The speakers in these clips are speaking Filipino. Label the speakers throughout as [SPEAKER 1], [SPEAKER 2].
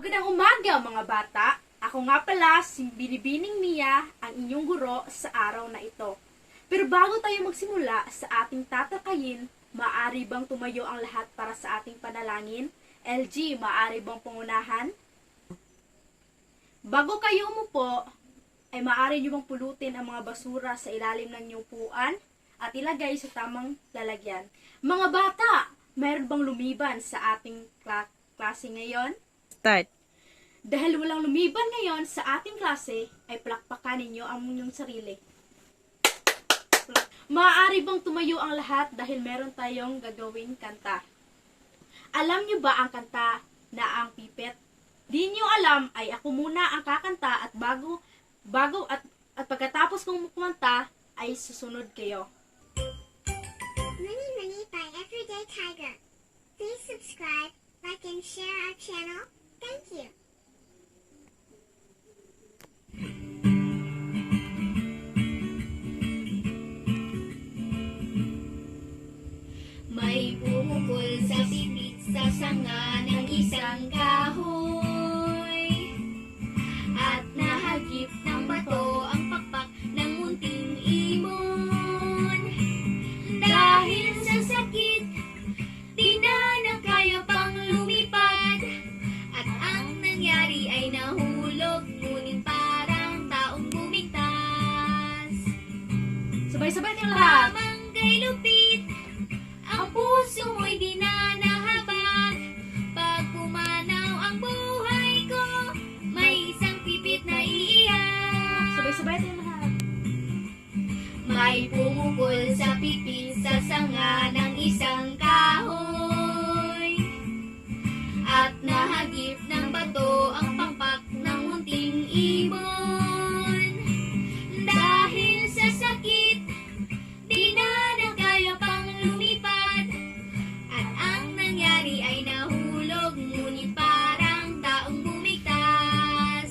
[SPEAKER 1] Magandang umaga mga bata! Ako nga pala si Binibining Mia, ang inyong guro sa araw na ito. Pero bago tayo magsimula sa ating tatalakayin, maaari bang tumayo ang lahat para sa ating panalangin? LG, maaari bang pangunahan? Bago kayo umupo, ay maaari nyo bang pulutin ang mga basura sa ilalim ng inyong upuan at ilagay sa tamang lalagyan. Mga bata, mayroon bang lumiban sa ating klase ngayon?
[SPEAKER 2] Start.
[SPEAKER 1] Dahil walang lumiban ngayon sa ating klase, ay palakpakan ninyo ang inyong sarili. Maaari bang tumayo ang lahat dahil meron tayong gagawing kanta? Alam nyo ba ang kanta na ang pipet? Di nyo alam ay ako muna ang kakanta at bago at pagkatapos kong kumanta ay susunod kayo.
[SPEAKER 3] Mini Mini by Everyday Tiger. Please subscribe, like, and share our channel. Thank you.
[SPEAKER 4] May pumukol sa pipit sa sanga ng isang kahoy at nahagip ng bato ang pakpak ng munting ibon. Dahil sa sakit, di na kaya pang lumipad at ang nangyari ay nahulog, ngunit parang taong bumigtas.
[SPEAKER 1] Sabay-sabay kayong lahat!
[SPEAKER 4] Mamanggay lupit, ang puso mo'y di na nahabag. Pag pumanaw ang buhay ko, may isang pipit na iiyak.
[SPEAKER 1] Sabay-sabay kayong lahat!
[SPEAKER 4] May pumukol sa pipit sa sanga ng isang kahoy at nahagip ng bato ang pangpak ng munting ibon. Dahil sa sakit, di na kaya pang lumipad at ang nangyari ay nahulog, ngunit parang taong bumigtas.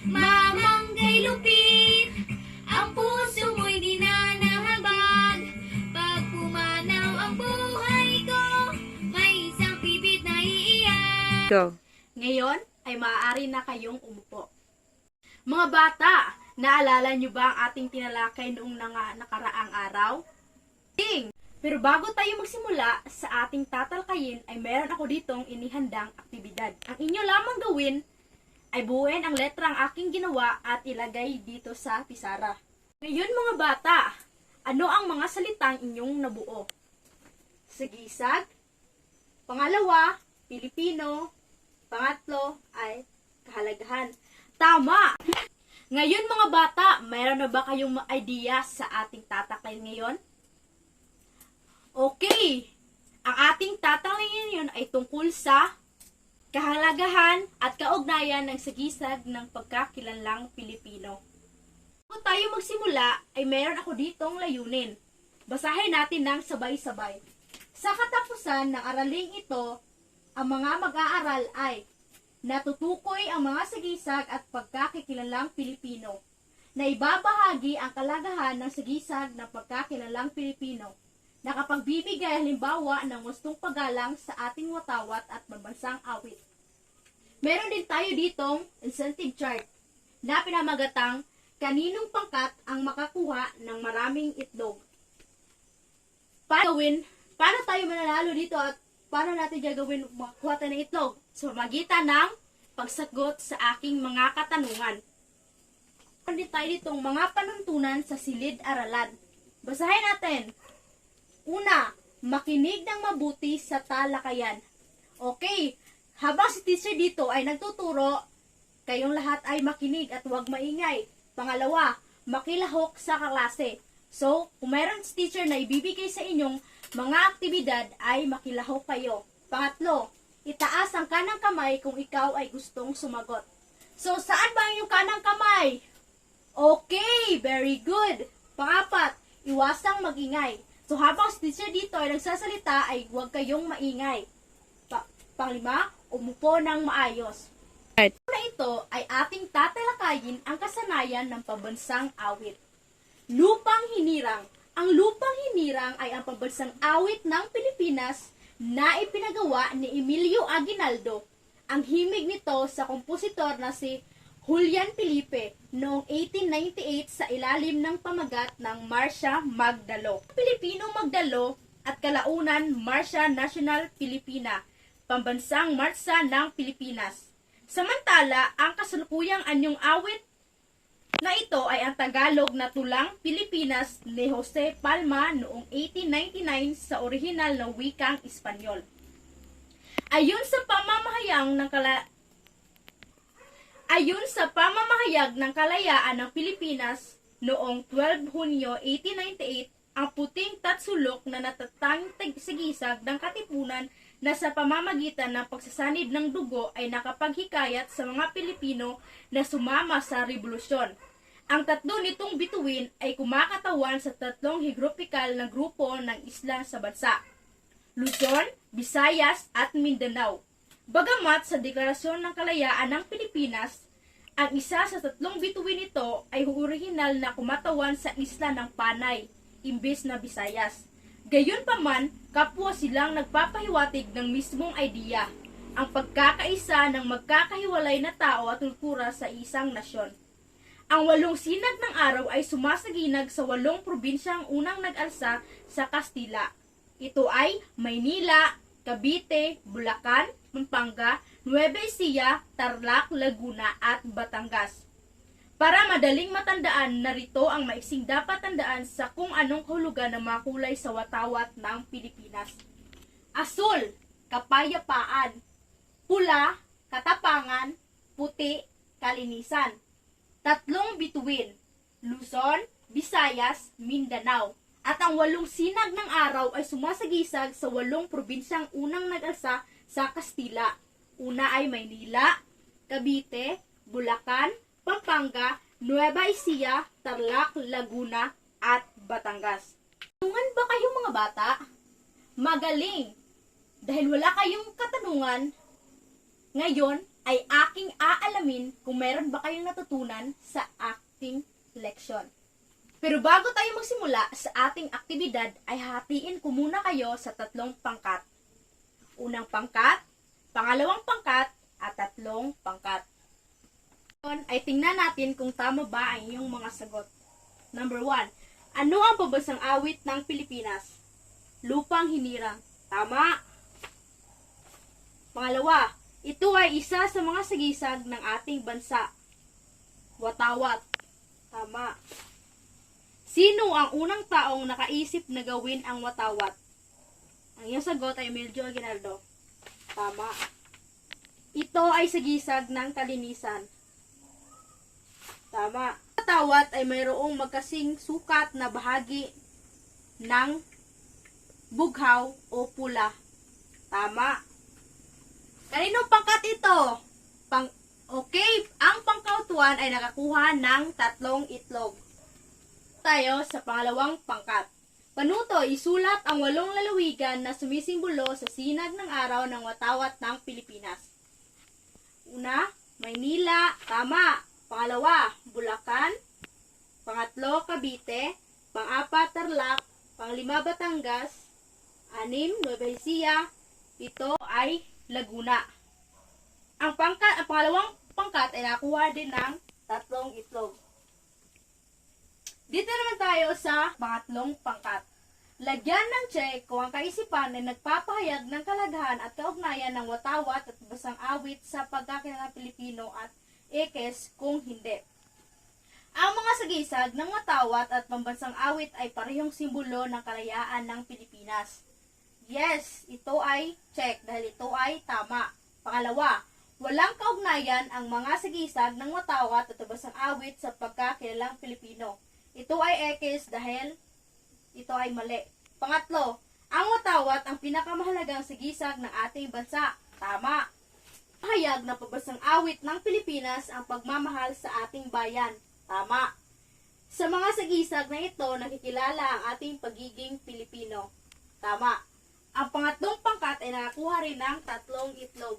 [SPEAKER 4] Mamanggay lupit, ang puso mo'y di na nahabag. Pag pumanaw ang buhay ko, may isang pipit na iiyak.
[SPEAKER 2] Go.
[SPEAKER 1] Ngayon ay maaari na kayong umupo. Mga bata, naalala nyo ba ang ating tinalakay noong nakaraang araw? Ding! Pero bago tayo magsimula sa ating tatalakayin ay meron ako ditong inihandang aktibidad. Ang inyo lamang gawin ay buuin ang letra ang aking ginawa at ilagay dito sa pisara. Ngayon mga bata, ano ang mga salitang inyong nabuo? Sagisag, pangalawa, Pilipino, pangatlo ay kahalagahan. Tama! Ngayon mga bata, mayroon na ba kayong idea sa ating tatalakayin ngayon? Okay! Ang ating tatalakayin ngayon ay tungkol sa kahalagahan at kaugnayan ng sagisag ng pagkakilanlang Pilipino. Bago tayo magsimula, ay meron ako ditong layunin. Basahin natin ng sabay-sabay. Sa katapusan ng araling ito, ang mga mag-aaral ay natutukoy ang mga sagisag at pagkakikilanlang Pilipino, na ibabahagi ang kalagahan ng sagisag ng pagkakilanlang Pilipino, nakapagbibigay halimbawa ng gustong paggalang sa ating watawat at mabansang awit. Meron din tayo ditong incentive chart na pinamagatang kaninong pangkat ang makakuha ng maraming itlog. Paano tayo mananalo dito at paano natin gagawin makakuha tayo ng itlog? Sa pamagitan ng pagsagot sa aking mga katanungan. Meron din tayo ditong mga panuntunan sa silid-aralan. Basahin natin. Una, makinig ng mabuti sa talakayan. Okay, habang si teacher dito ay nagtuturo, kayong lahat ay makinig at huwag maingay. Pangalawa, makilahok sa kaklase. So, kung mayroon si teacher na ibibigay sa inyong mga aktibidad ay makilahok kayo. Pangatlo, itaas ang kanang kamay kung ikaw ay gustong sumagot. So, saan ba ang iyong kanang kamay? Okay, very good. Pangapat, iwasang magingay. So, habang si teacher dito ay nagsasalita ay huwag kayong maingay. Panglima, umupo ng maayos.
[SPEAKER 2] Right.
[SPEAKER 1] Na ito ay ating tatalakayin ang kasanayan ng pambansang awit. Lupang Hinirang. Ang Lupang Hinirang ay ang pambansang awit ng Pilipinas na ipinagawa ni Emilio Aguinaldo Ang himig nito sa kompositor na si Julian Felipe noong 1898 sa ilalim ng pamagat ng Marcia Magdalo. Pilipino Magdalo at kalaunan Marcia National Filipina, pambansang marsa ng Pilipinas. Samantala, ang kasalukuyang anyong awit na ito ay ang Tagalog na Tulang Pilipinas ni Jose Palma noong 1899 sa orihinal na wikang Espanyol. Ayon sa pamamahayag ng kalayaan ng Pilipinas noong 12 Hunyo 1898, ang puting tatsulok na natatanging sigisag ng katipunan na sa pamamagitan ng pagsasanib ng dugo ay nakapaghikayat sa mga Pilipino na sumama sa revolusyon. Ang tatlo nitong bituin ay kumakatawan sa tatlong hidropikal na grupo ng isla sa bansa: Luzon, Visayas at Mindanao. Bagamat sa Deklarasyon ng Kalayaan ng Pilipinas, ang isa sa tatlong bituin nito ay orihinal na kumatawan sa isla ng Panay, imbes na Visayas. Gayunpaman, kapwa silang nagpapahiwatig ng mismong idea, ang pagkakaisa ng magkakahiwalay na tao at kultura sa isang nasyon. Ang 8 sinag ng araw ay sumasaginag sa 8 probinsyang unang nag-alsa sa Kastila. Ito ay Maynila, Cavite, Bulacan, Pampanga, Nueva Ecija, Tarlac, Laguna at Batangas. Para madaling matandaan, narito ang maiksing dapat tandaan sa kung anong kahulugan ng mga kulay sa watawat ng Pilipinas. Asul, kapayapaan. Pula, katapangan. Puti, kalinisan. Tatlong bituin: Luzon, Visayas, Mindanao. At ang 8 sinag ng araw ay sumasagisag sa 8 probinsyang unang nag-alsa sa Kastila. Una ay Maynila, Cavite, Bulacan, Pampanga, Nueva Ecija, Tarlac, Laguna, at Batangas. Tanungan ba kayong mga bata? Magaling! Dahil wala kayong katanungan, ngayon ay aking aalamin kung meron ba kayong natutunan sa ating leksyon. Pero bago tayo magsimula sa ating aktibidad, ay hatiin ko muna kayo sa 3 pangkat. Unang pangkat, pangalawang pangkat, at 3 pangkat. Ngayon ay tingnan natin kung tama ba ang iyong mga sagot. Number 1. Ano ang pambansang awit ng Pilipinas? Lupang Hinirang. Tama. Pangalawa, ito ay isa sa mga sagisag ng ating bansa. Watawat. Tama. Sino ang unang taong nakaisip na gawin ang watawat? Ang iyong sagot ay Meljo Aguinaldo. Tama. Ito ay sagisag ng kalinisan. Tama. Watawat ay mayroong magkasing sukat na bahagi ng bughaw o pula. Tama. Kaninong pangkat ito? Okay, ang pangkautuan ay nakakuha ng 3 itlog. Tayo sa pangalawang pangkat. Panuto, isulat ang 8 lalawigan na sumisimbolo sa sinag ng araw ng watawat ng Pilipinas. Una, Maynila. Tama. Pangalawa, Bulacan. Pangatlo, Cavite. Pang-4, Tarlac. Pang-5, Batangas. 6, Nueva Ecija. 7 ay Laguna. Ang pangalawang pangkat ay nakuha din ng 3 itlog. Dito naman tayo sa pangatlong pangkat. Lagyan ng check kung ang kaisipan ay nagpapahayag ng kalagahan at kaugnayan ng watawat at basang awit sa pagkakilala ng Pilipino at ekes kung hindi. Ang mga sagisag ng watawat at pambansang awit ay parehong simbolo ng kalayaan ng Pilipinas. Yes, ito ay check dahil ito ay tama. Pangalawa, walang kaugnayan ang mga sagisag ng watawat at basang awit sa pagkakilalang Pilipino. Ito ay ekes dahil ito ay mali. Pangatlo, ang watawat ang pinakamahalagang sagisag ng ating bansa. Tama. Hayag na pabasang awit ng Pilipinas ang pagmamahal sa ating bayan. Tama. Sa mga sagisag na ito, nakikilala ang ating pagiging Pilipino. Tama. Ang pangatlong pangkat ay nakakuha rin ng 3 itlog.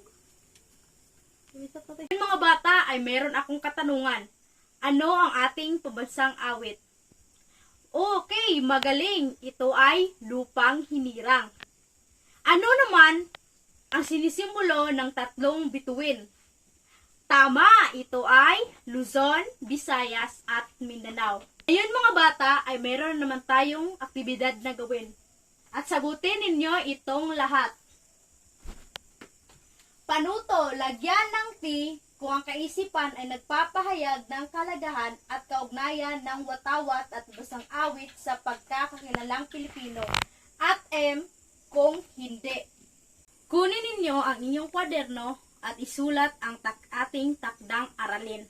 [SPEAKER 1] Mga bata ay meron akong katanungan. Ano ang ating pambansang awit? Okay, magaling. Ito ay Lupang Hinirang. Ano naman ang sinisimulo ng tatlong bituin. Tama, ito ay Luzon, Visayas at Mindanao. Ngayon mga bata ay meron naman tayong aktibidad na gawin. At sagutin ninyo itong lahat. Panuto, lagyan ng T kung ang kaisipan ay nagpapahayag ng kalagahan at kaugnayan ng watawat at basang awit sa pagkakakilalang Pilipino. At M kung hindi. Kunin ninyo ang inyong kwaderno at isulat ang ating takdang aralin.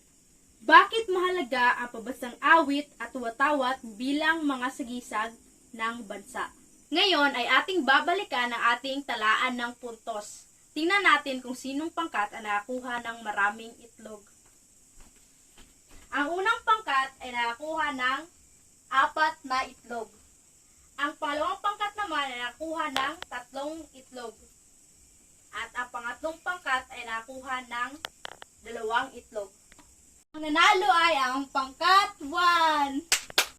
[SPEAKER 1] Bakit mahalaga ang pabasang awit at watawat bilang mga sagisag ng bansa? Ngayon ay ating babalikan ang ating talaan ng puntos. Tingnan natin kung sinong pangkat ang nakakuha ng maraming itlog. Ang unang pangkat ay nakakuha ng 4 na itlog. Ang pangalawang pangkat naman ay nakakuha ng 3 itlog. At ang pangatlong pangkat ay nakakuha ng 2 itlog. Ang nanalo ay ang pangkat